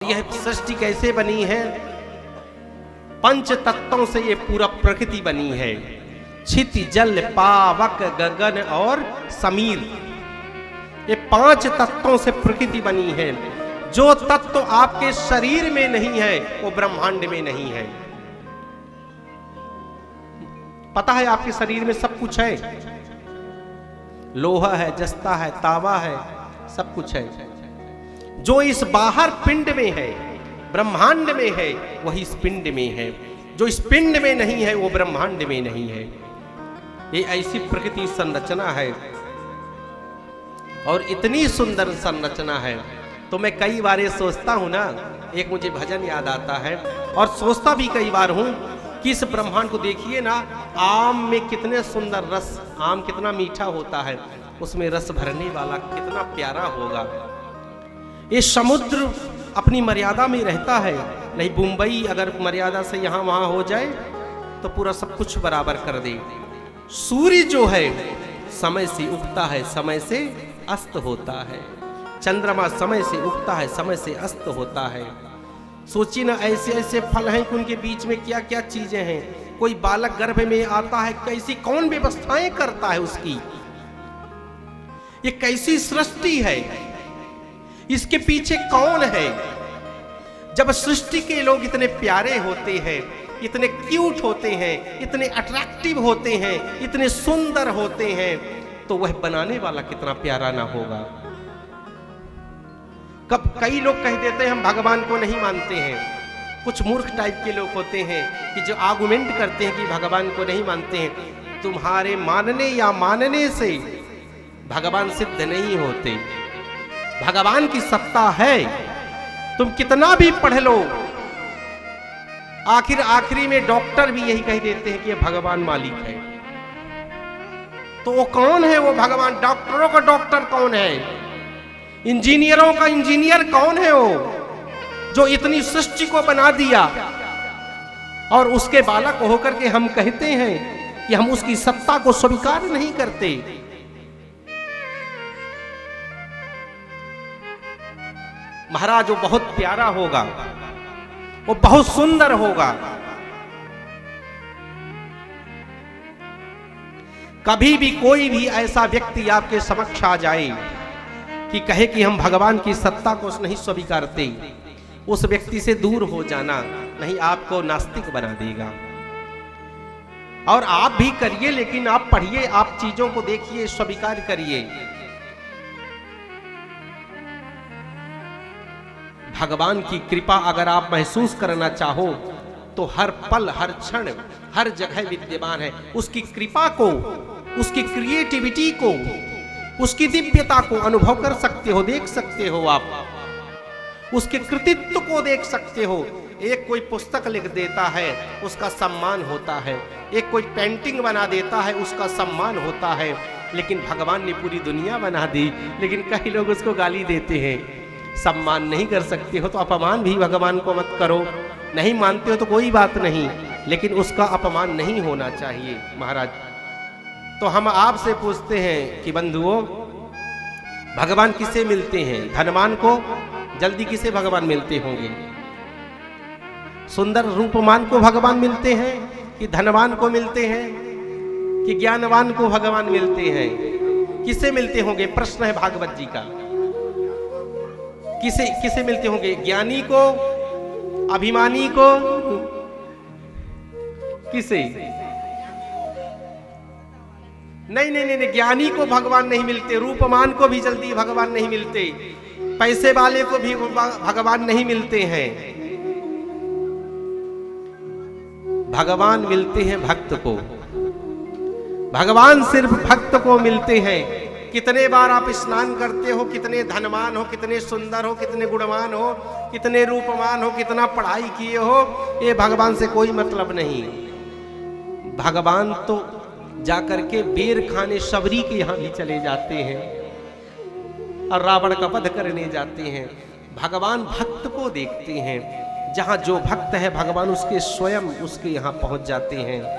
यह सृष्टि कैसे बनी है? पंच तत्वों से ये पूरा प्रकृति बनी है। क्षिति, जल, पावक, गगन और समीर, ये 5 तत्वों से प्रकृति बनी है। जो तत्व आपके शरीर में नहीं है वो ब्रह्मांड में नहीं है। पता है आपके शरीर में सब कुछ है, लोहा है, जस्ता है, तावा है, सब कुछ है। जो इस बाहर पिंड में है, ब्रह्मांड में है, वही इस पिंड में है। जो इस पिंड में नहीं है वो ब्रह्मांड में नहीं है। ये ऐसी प्रकृति संरचना है और इतनी सुंदर संरचना है। तो मैं कई बार ये सोचता हूं ना, एक मुझे भजन याद आता है और सोचता भी कई बार हूं कि इस ब्रह्मांड को देखिए ना, आम में कितने सुंदर रस, आम कितना मीठा होता है, उसमें रस भरने वाला कितना प्यारा होगा। ये समुद्र अपनी मर्यादा में रहता है, नहीं मुंबई अगर मर्यादा से यहाँ वहाँ हो जाए तो पूरा सब कुछ बराबर कर दे। सूर्य जो है समय से उगता है, समय से अस्त होता है। चंद्रमा समय से उगता है, समय से अस्त होता है। सोचिए ना, ऐसे ऐसे फल हैं कि उनके बीच में क्या क्या चीजें हैं। कोई बालक गर्भ में आता है, कैसी कौन व्यवस्थाएं करता है उसकी। ये कैसी सृष्टि है, इसके पीछे कौन है। जब सृष्टि के लोग इतने प्यारे होते हैं, इतने क्यूट होते हैं, इतने अट्रैक्टिव होते हैं, इतने सुंदर होते हैं, तो वह बनाने वाला कितना प्यारा ना होगा। कई लोग कह देते हैं हम भगवान को नहीं मानते हैं। कुछ मूर्ख टाइप के लोग होते हैं कि जो आर्गुमेंट करते हैं कि भगवान को नहीं मानते हैं। तुम्हारे मानने या मानने से भगवान सिद्ध नहीं होते। भगवान की सत्ता है, तुम कितना भी पढ़ लो, आखिरी में डॉक्टर भी यही कह देते हैं कि भगवान मालिक है। तो वो कौन है वो भगवान? डॉक्टरों का डॉक्टर कौन है? इंजीनियरों का इंजीनियर कौन है वो जो इतनी सृष्टि को बना दिया? और उसके बालक होकर के हम कहते हैं कि हम उसकी सत्ता को स्वीकार नहीं करते। महाराज वो बहुत प्यारा होगा, वो बहुत सुंदर होगा। कभी भी कोई भी ऐसा व्यक्ति आपके समक्ष आ जाए कि कहे कि हम भगवान की सत्ता को नहीं स्वीकारते, उस व्यक्ति से दूर हो जाना, नहीं आपको नास्तिक बना देगा। और आप भी करिए, लेकिन आप पढ़िए, आप चीजों को देखिए, स्वीकार करिए। भगवान की कृपा अगर आप महसूस करना चाहो तो हर पल, हर क्षण, हर जगह विद्यमान है। उसकी कृपा को, उसकी क्रिएटिविटी को, उसकी दिव्यता को अनुभव कर सकते हो, देख सकते हो। आप उसके कृतित्व को देख सकते हो। एक कोई पुस्तक लिख देता है, उसका सम्मान होता है। एक कोई पेंटिंग बना देता है, उसका सम्मान होता है। लेकिन भगवान ने पूरी दुनिया बना दी, लेकिन कई लोग उसको गाली देते हैं। सम्मान नहीं कर सकते हो तो अपमान भी भगवान को मत करो। नहीं मानते हो तो कोई बात नहीं, लेकिन उसका अपमान नहीं होना चाहिए। महाराज, तो हम आपसे पूछते हैं कि बंधुओं, भगवान किसे मिलते हैं? धनवान को जल्दी किसे भगवान मिलते होंगे? सुंदर रूपमान को भगवान मिलते हैं कि धनवान को मिलते हैं कि ज्ञानवान को भगवान मिलते हैं? किसे मिलते होंगे? प्रश्न है भागवत जी का। किसे मिलते होंगे? ज्ञानी को, अभिमानी को, किसे? नहीं, ज्ञानी को भगवान नहीं मिलते, रूपमान को भी जल्दी भगवान नहीं मिलते, पैसे वाले को भी भगवान नहीं मिलते हैं। भगवान मिलते हैं भक्त को। भगवान सिर्फ भक्त को मिलते हैं। कितने बार आप स्नान करते हो, कितने धनवान हो, कितने सुंदर हो, कितने गुणवान हो, कितने रूपवान हो, कितना पढ़ाई किए हो, ये भगवान से कोई मतलब नहीं। भगवान तो जाकर के बेर खाने शबरी के यहां भी चले जाते हैं और रावण का वध करने जाते हैं। भगवान भक्त को देखते हैं। जहां जो भक्त है भगवान उसके स्वयं उसके यहां पहुंच जाते हैं।